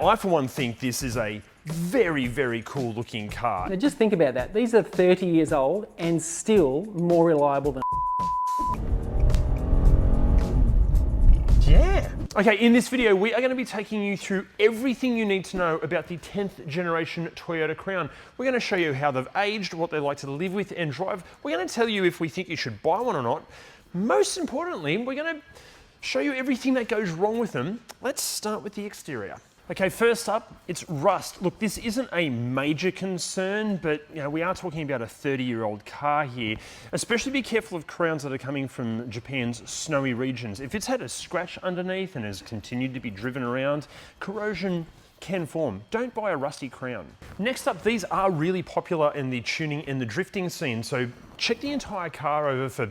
I, for one, think this is a very, very cool looking car. Now just think about that. These are 30 years old and still more reliable than Yeah. Okay, in this video, we are going to be taking you through everything you need to know about the 10th generation Toyota Crown. We're going to show you how they've aged, what they like to live with and drive. We're going to tell you if we think you should buy one or not. Most importantly, we're going to show you everything that goes wrong with them. Let's start with the exterior. Okay, first up, it's rust. Look, this isn't a major concern, but we are talking about a 30-year-old car here. Especially be careful of Crowns that are coming from Japan's snowy regions. If it's had a scratch underneath and has continued to be driven around, corrosion can form. Don't buy a rusty Crown. Next up, these are really popular in the tuning and the drifting scene, so check the entire car over for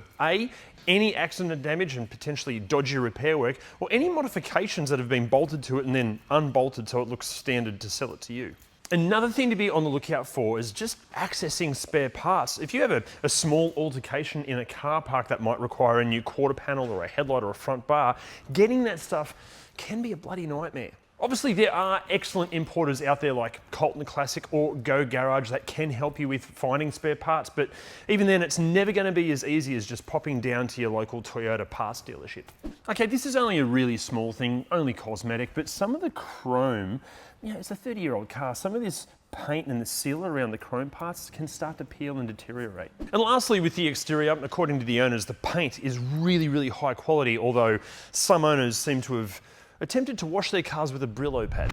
any accident damage and potentially dodgy repair work, or any modifications that have been bolted to it and then unbolted so it looks standard to sell it to you. Another thing to be on the lookout for is just accessing spare parts. If you have a small altercation in a car park that might require a new quarter panel or a headlight or a front bar, getting that stuff can be a bloody nightmare. Obviously, there are excellent importers out there like Colton Classic or Go Garage that can help you with finding spare parts, but even then, it's never going to be as easy as just popping down to your local Toyota parts dealership. Okay, this is only a really small thing, only cosmetic, but some of the chrome, it's a 30-year-old car, some of this paint and the seal around the chrome parts can start to peel and deteriorate. And lastly, with the exterior, according to the owners, the paint is really, really high quality, although some owners seem to have attempted to wash their cars with a Brillo pad.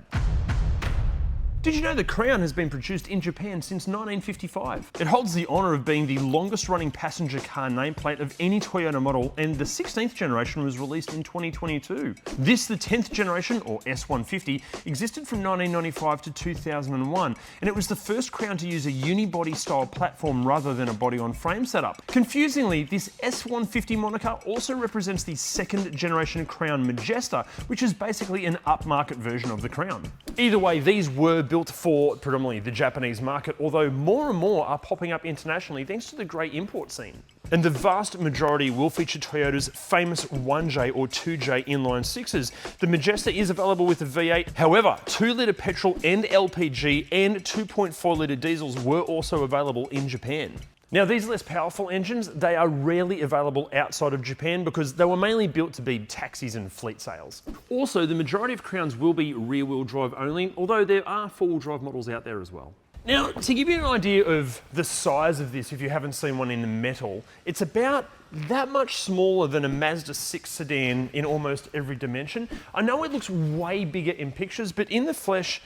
Did you know the Crown has been produced in Japan since 1955? It holds the honour of being the longest running passenger car nameplate of any Toyota model, and the 16th generation was released in 2022. This, the 10th generation, or S150, existed from 1995 to 2001, and it was the first Crown to use a unibody style platform rather than a body-on-frame setup. Confusingly, this S150 moniker also represents the second generation Crown Majesta, which is basically an upmarket version of the Crown. Either way, these were built for predominantly the Japanese market, although more and more are popping up internationally thanks to the great import scene. And the vast majority will feature Toyota's famous 1J or 2J inline sixes. The Majesta is available with the V8. However, 2-litre petrol and LPG and 2.4-litre diesels were also available in Japan. Now, these less powerful engines, they are rarely available outside of Japan because they were mainly built to be taxis and fleet sales. Also, the majority of Crowns will be rear-wheel drive only, although there are four-wheel drive models out there as well. Now, to give you an idea of the size of this, if you haven't seen one in the metal, it's about that much smaller than a Mazda 6 sedan in almost every dimension. I know it looks way bigger in pictures, but in the flesh,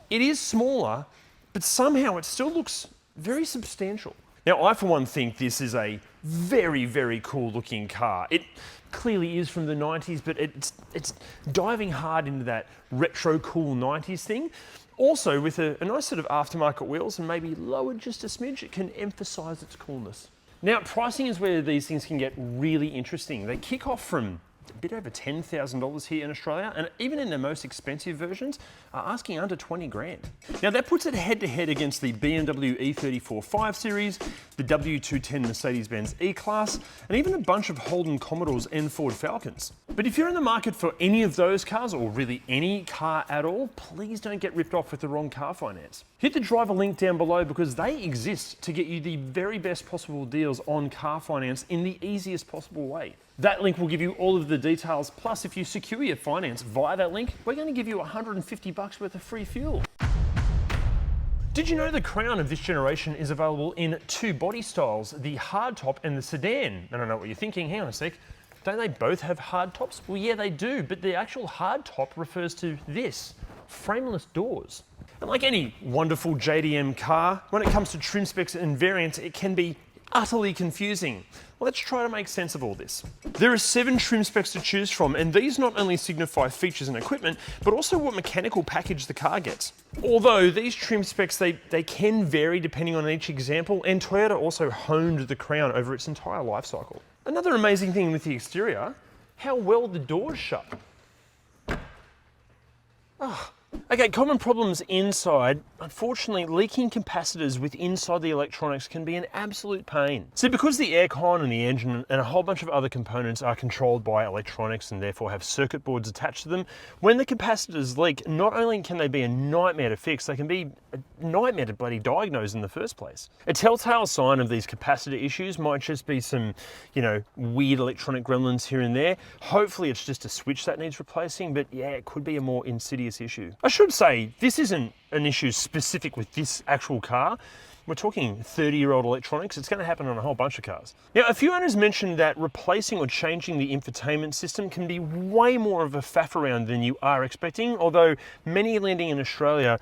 it is smaller, but somehow it still looks very substantial. Now, I, for one, think this is a very, very cool looking car. It clearly is from the 90s, but it's diving hard into that retro cool 90s thing. Also, with a nice set of aftermarket wheels and maybe lowered just a smidge, it can emphasize its coolness. Now, pricing is where these things can get really interesting. They kick off from a bit over $10,000 here in Australia, and even in the most expensive versions are asking under 20 grand. Now that puts it head to head against the BMW E34 5 Series, the W210 Mercedes-Benz E-Class, and even a bunch of Holden Commodores and Ford Falcons. But if you're in the market for any of those cars, or really any car at all, please don't get ripped off with the wrong car finance. Hit the driver link down below because they exist to get you the very best possible deals on car finance in the easiest possible way. That link will give you all of the details, plus if you secure your finance via that link, we're going to give you $150 worth of free fuel. Did you know the Crown of this generation is available in two body styles, the hardtop and the sedan? I don't know what you're thinking, hang on a sec. Don't they both have hardtops? Well, yeah, they do, but the actual hardtop refers to this, frameless doors. And like any wonderful JDM car, when it comes to trim specs and variants, it can be utterly confusing. Let's try to make sense of all this. There are 7 trim specs to choose from, and these not only signify features and equipment, but also what mechanical package the car gets. Although these trim specs, they can vary depending on each example, and Toyota also honed the Crown over its entire life cycle. Another amazing thing with the exterior, how well the doors shut. Okay, common problems inside. Unfortunately, leaking capacitors with inside the electronics can be an absolute pain. So because the aircon and the engine and a whole bunch of other components are controlled by electronics and therefore have circuit boards attached to them, when the capacitors leak, not only can they be a nightmare to fix, they can be a nightmare to bloody diagnose in the first place. A telltale sign of these capacitor issues might just be some, weird electronic gremlins here and there. Hopefully it's just a switch that needs replacing, but yeah, it could be a more insidious issue. I should say, this isn't an issue specific with this actual car. We're talking 30-year-old electronics. It's going to happen on a whole bunch of cars. Now, a few owners mentioned that replacing or changing the infotainment system can be way more of a faff around than you are expecting, although many landing in Australia,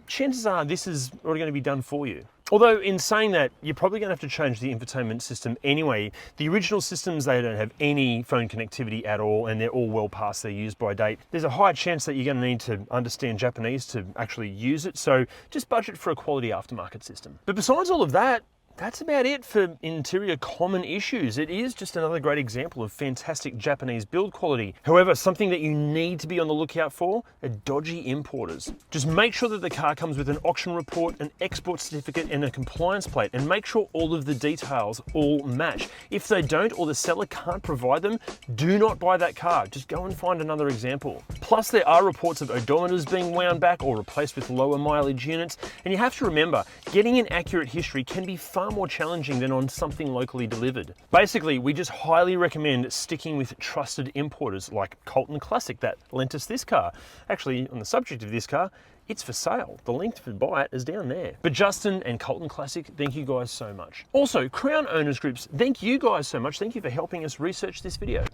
chances are this is already going to be done for you. Although in saying that, you're probably going to have to change the infotainment system anyway. The original systems, they don't have any phone connectivity at all, and they're all well past their use-by date. There's a high chance that you're going to need to understand Japanese to actually use it, so just budget for a quality aftermarket system. But besides all of that, that's about it for interior common issues. It is just another great example of fantastic Japanese build quality. However, something that you need to be on the lookout for are dodgy importers. Just make sure that the car comes with an auction report, an export certificate, and a compliance plate, and make sure all of the details all match. If they don't, or the seller can't provide them, do not buy that car. Just go and find another example. Plus, there are reports of odometers being wound back or replaced with lower mileage units, and you have to remember, getting an accurate history can be far more challenging than on something locally delivered. Basically, we just highly recommend sticking with trusted importers like Colton Classic that lent us this car. Actually, on the subject of this car, it's for sale. The link to buy it is down there. But Justin and Colton Classic, thank you guys so much. Also, Crown Owners Groups, thank you guys so much. Thank you for helping us research this video.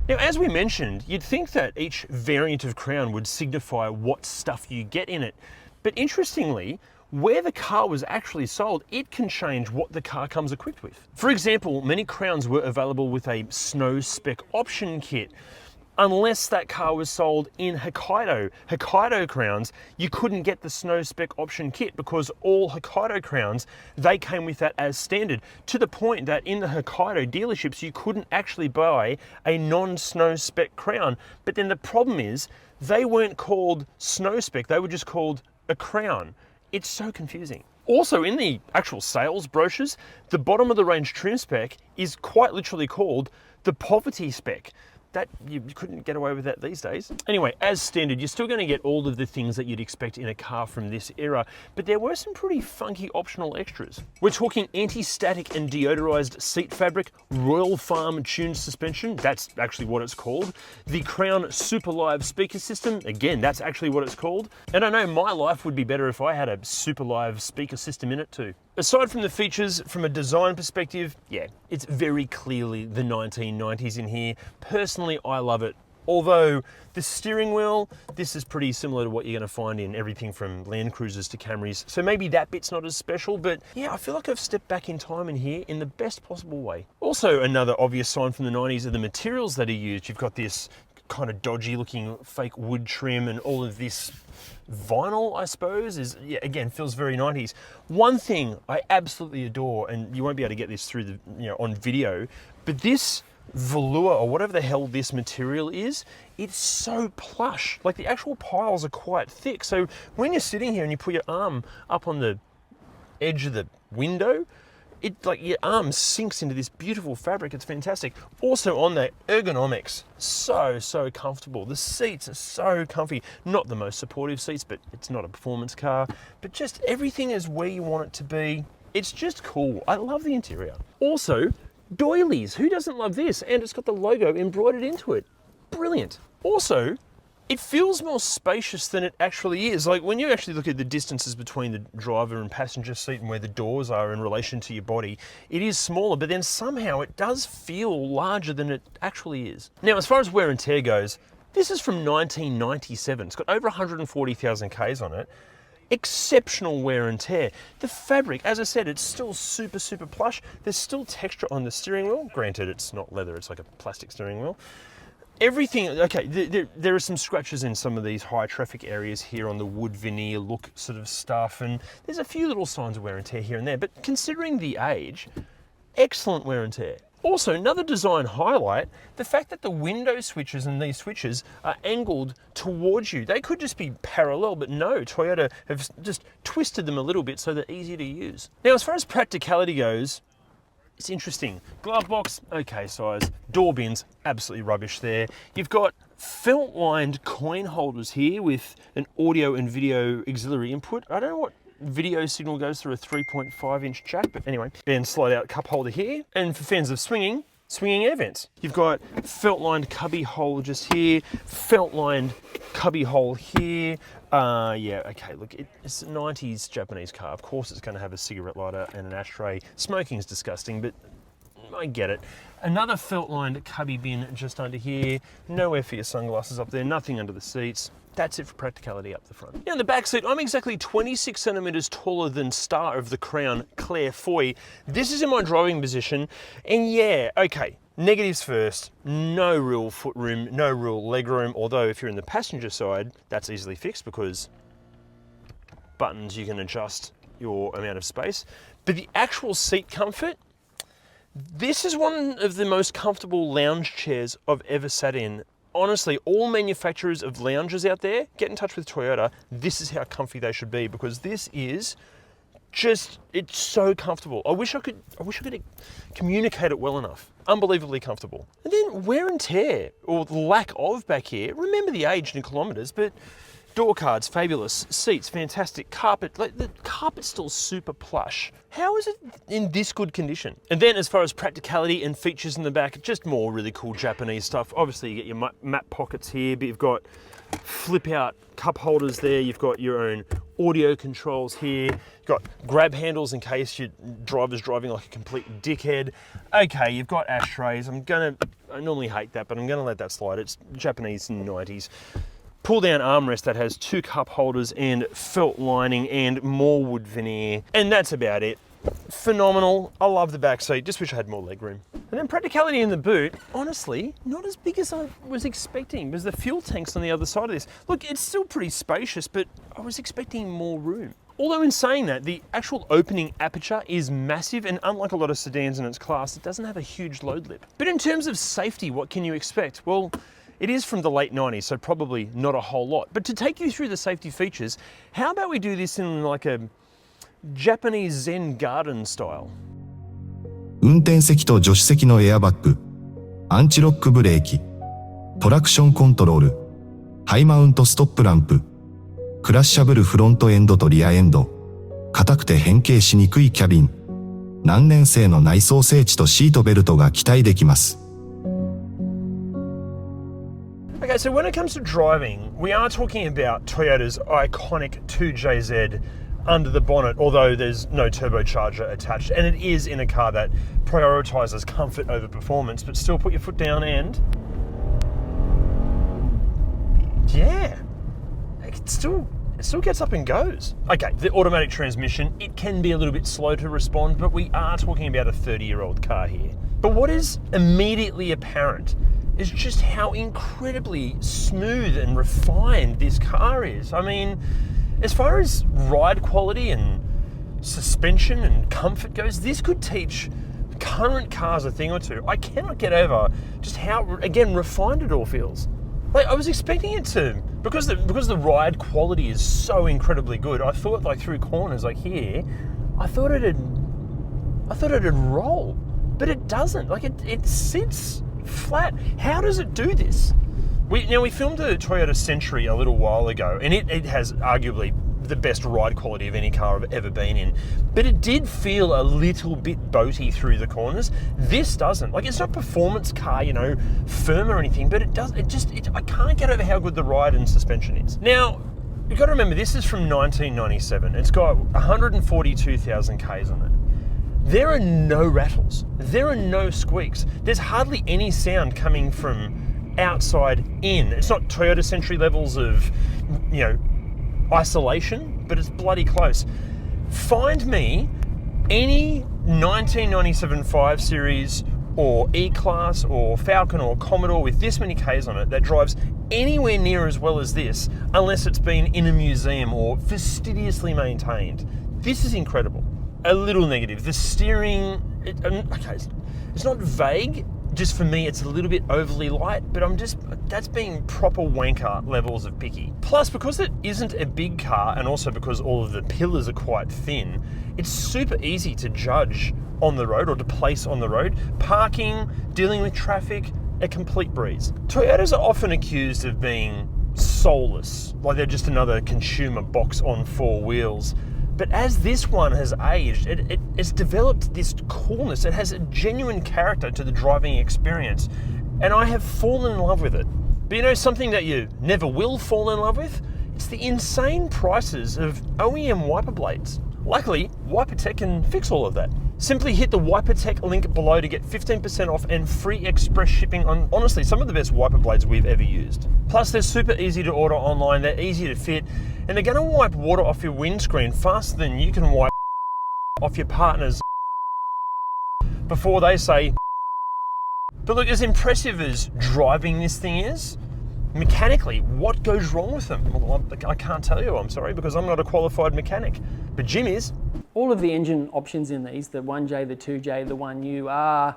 Now, as we mentioned, you'd think that each variant of Crown would signify what stuff you get in it. But interestingly, where the car was actually sold, it can change what the car comes equipped with. For example, many Crowns were available with a snow spec option kit. Unless that car was sold in Hokkaido Crowns, you couldn't get the snow spec option kit because all Hokkaido Crowns, they came with that as standard, to the point that in the Hokkaido dealerships, you couldn't actually buy a non-snow spec Crown. But then the problem is, they weren't called snow spec, they were just called a Crown. It's so confusing. Also, in the actual sales brochures, the bottom of the range trim spec is quite literally called the poverty spec. That you couldn't get away with that these days. Anyway, as standard, you're still going to get all of the things that you'd expect in a car from this era, but there were some pretty funky optional extras. We're talking anti-static and deodorized seat fabric, Royal Farm tuned suspension, that's actually what it's called. The Crown Super Live speaker system, again, that's actually what it's called. And I know my life would be better if I had a Super Live speaker system in it too. Aside from the features, from a design perspective, yeah, it's very clearly the 1990s in here. Personally, I love it. Although the steering wheel, this is pretty similar to what you're going to find in everything from Land Cruisers to Camrys. So maybe that bit's not as special, but yeah, I feel like I've stepped back in time in here in the best possible way. Also, another obvious sign from the 90s are the materials that are used. You've got this kind of dodgy looking fake wood trim, and all of this vinyl, I suppose, is, yeah, again, feels very 90s. One thing I absolutely adore, and you won't be able to get this through the, on video, but this velour, or whatever the hell this material is, it's so plush. Like, the actual piles are quite thick. So when you're sitting here and you put your arm up on the edge of the window, it, like, your arm sinks into this beautiful fabric. It's fantastic. Also on the ergonomics, so comfortable. The seats are so comfy. Not the most supportive seats, but it's not a performance car. But just everything is where you want it to be. It's just cool. I love the interior. Also, doilies. Who doesn't love this? And it's got the logo embroidered into it. Brilliant. Also, it feels more spacious than it actually is. Like, when you actually look at the distances between the driver and passenger seat and where the doors are in relation to your body, it is smaller, but then somehow it does feel larger than it actually is. Now, as far as wear and tear goes, this is from 1997. It's got over 140,000 Ks on it. Exceptional wear and tear. The fabric, as I said, it's still super plush. There's still texture on the steering wheel. Granted, it's not leather, it's like a plastic steering wheel. Everything, okay, there are some scratches in some of these high traffic areas here on the wood veneer look sort of stuff, and there's a few little signs of wear and tear here and there, but considering the age, excellent wear and tear. Also, another design highlight, the fact that the window switches and these switches are angled towards you. They could just be parallel, but no, Toyota have just twisted them a little bit so they're easier to use. Now, as far as practicality goes, it's interesting. Glove box, okay size. Door bins, absolutely rubbish there. You've got felt-lined coin holders here with an audio and video auxiliary input. I don't know what video signal goes through a 3.5-inch jack, but anyway. Then slide out cup holder here. And for fans of swinging air vents. You've got felt-lined cubby hole just here, felt-lined cubby hole here. Yeah, okay, look, it's a 90s Japanese car. Of course it's going to have a cigarette lighter and an ashtray. Smoking's disgusting, but I get it. Another felt-lined cubby bin just under here. Nowhere for your sunglasses up there, nothing under the seats. That's it for practicality up the front. Now in the back seat, I'm exactly 26 centimeters taller than star of the Crown, Claire Foy. This is in my driving position, and yeah, okay, negatives first. No real foot room, no real leg room, although if you're in the passenger side, that's easily fixed because buttons, you can adjust your amount of space. But the actual seat comfort, this is one of the most comfortable lounge chairs I've ever sat in. Honestly, all manufacturers of lounges out there, get in touch with Toyota. This is how comfy they should be because this is just, it's so comfortable. I wish I could communicate it well enough. Unbelievably comfortable. And then wear and tear, or the lack of back here. Remember the age in kilometers, but door cards, fabulous. Seats, fantastic. Carpet, like the carpet's still super plush. How is it in this good condition? And then as far as practicality and features in the back, just more really cool Japanese stuff. Obviously you get your map pockets here, but you've got flip out cup holders there. You've got your own audio controls here. You've got grab handles in case your driver's driving like a complete dickhead. Okay, you've got ashtrays. I normally hate that, but I'm gonna let that slide. It's Japanese in the 90s. Pull down armrest that has 2 cup holders and felt lining and more wood veneer. And that's about it. Phenomenal. I love the back seat. Just wish I had more leg room. And then practicality in the boot, honestly, not as big as I was expecting because the fuel tank's on the other side of this. Look, it's still pretty spacious, but I was expecting more room. Although in saying that, the actual opening aperture is massive, and unlike a lot of sedans in its class, it doesn't have a huge load lip. But in terms of safety, what can you expect? Well, it is from the late 90s, so probably not a whole lot. But to take you through the safety features, how about we do this in like a Japanese Zen garden style? 運転席と助手席のエアバッグ、アンチロックブレーキ、トラクションコントロール、ハイマウントストップランプ、クラッシャブルフロントエンドとリアエンド、硬くて変形しにくいキャビン、何年製の内装整地とシートベルトが期待できます。Okay, so when it comes to driving, we are talking about Toyota's iconic 2JZ under the bonnet, although there's no turbocharger attached, and it is in a car that prioritizes comfort over performance, but still put your foot down and yeah, it still gets up and goes. Okay, the automatic transmission, it can be a little bit slow to respond, but we are talking about a 30-year-old car here. But what is immediately apparent is just how incredibly smooth and refined this car is. I mean, as far as ride quality and suspension and comfort goes, this could teach current cars a thing or two. I cannot get over just how, again, refined it all feels. Like, I was expecting it to, because the ride quality is so incredibly good, I thought like through corners like here, I thought it'd roll, but it doesn't. Like it sits flat. How does it do this? We filmed a Toyota Century a little while ago, and it has arguably the best ride quality of any car I've ever been in. But it did feel a little bit boaty through the corners. This doesn't. Like, it's not performance car, you know, firm or anything, but it does. I can't get over how good the ride and suspension is. Now, you've got to remember, this is from 1997. It's got 142,000 Ks on it. There are no rattles. There are no squeaks. There's hardly any sound coming from outside in. It's not Toyota Century levels of, you know, isolation, but it's bloody close. Find me any 1997 5 Series or E-Class or Falcon or Commodore with this many Ks on it that drives anywhere near as well as this, unless it's been in a museum or fastidiously maintained. This is incredible. A little negative. The steering, okay, It's not vague, just for me it's a little bit overly light, but that's being proper wanker levels of picky. Plus, because it isn't a big car, and also because all of the pillars are quite thin, it's super easy to judge on the road or to place on the road. Parking, dealing with traffic, a complete breeze. Toyotas are often accused of being soulless, like they're just another consumer box on four wheels. But as this one has aged, it's developed this coolness. It has a genuine character to the driving experience, and I have fallen in love with it. But you know something that you never will fall in love with? It's the insane prices of OEM wiper blades. Luckily, WiperTech can fix all of that. Simply hit the WiperTech link below to get 15% off and free express shipping on, honestly, some of the best wiper blades we've ever used. Plus, they're super easy to order online, they're easy to fit, and they're gonna wipe water off your windscreen faster than you can wipe off your partner's before they say. But look, as impressive as driving this thing is, mechanically, what goes wrong with them? Well, I can't tell you, I'm sorry, because I'm not a qualified mechanic, but Jim is. All of the engine options in these, the 1J, the 2J, the 1U, are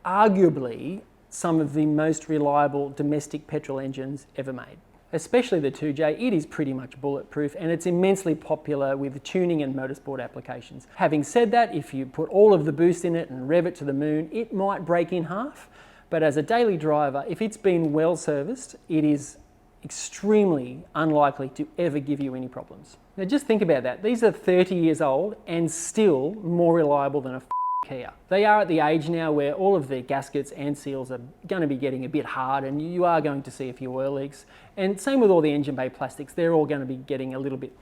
arguably some of the most reliable domestic petrol engines ever made. Especially the 2J, it is pretty much bulletproof and it's immensely popular with tuning and motorsport applications. Having said that, if you put all of the boost in it and rev it to the moon, it might break in half. But as a daily driver, if it's been well serviced, it is extremely unlikely to ever give you any problems. Now just think about that. These are 30 years old and still more reliable than a Kia. They are at the age now where all of their gaskets and seals are going to be getting a bit hard, and you are going to see a few oil leaks. And same with all the engine bay plastics, they're all going to be getting a little bit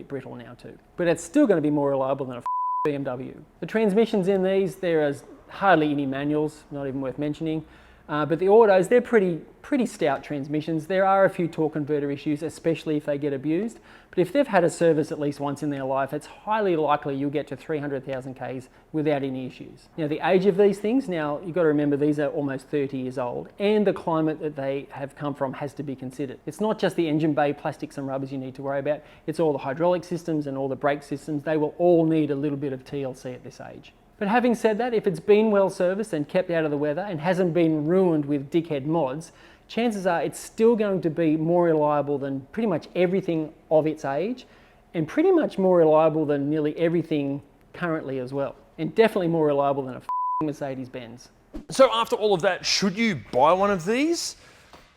brittle now too. But it's still going to be more reliable than a BMW. The transmissions in these, there are hardly any manuals, not even worth mentioning. But the autos, they're pretty stout transmissions. There are a few torque converter issues, especially if they get abused. But if they've had a service at least once in their life, it's highly likely you'll get to 300,000 Ks without any issues. Now the age of these things, now you've got to remember these are almost 30 years old, and the climate that they have come from has to be considered. It's not just the engine bay plastics and rubbers you need to worry about, it's all the hydraulic systems and all the brake systems. They will all need a little bit of TLC at this age. But having said that, if it's been well serviced and kept out of the weather and hasn't been ruined with dickhead mods, chances are it's still going to be more reliable than pretty much everything of its age, and pretty much more reliable than nearly everything currently as well. And definitely more reliable than a Mercedes-Benz. So after all of that, should you buy one of these?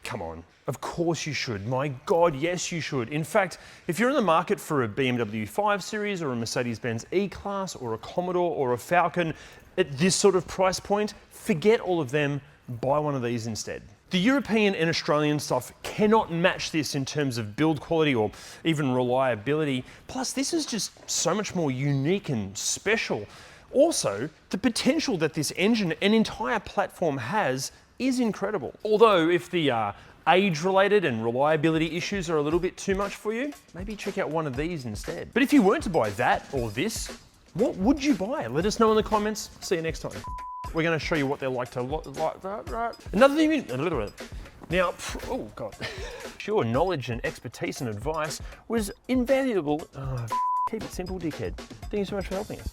Come on. Of course you should. My God, yes you should. In fact, if you're in the market for a BMW 5 Series or a Mercedes-Benz E-Class or a Commodore or a Falcon at this sort of price point, forget all of them, buy one of these instead. The European and Australian stuff cannot match this in terms of build quality or even reliability. Plus, this is just so much more unique and special. Also, the potential that this engine and entire platform has is incredible. Although, if the age-related and reliability issues are a little bit too much for you, maybe check out one of these instead. But if you weren't to buy that or this, what would you buy? Let us know in the comments. See you next time. We're going to show you what they're like to another thing. Now, oh God, your knowledge and expertise and advice was invaluable. Keep it simple, dickhead. Thank you so much for helping us.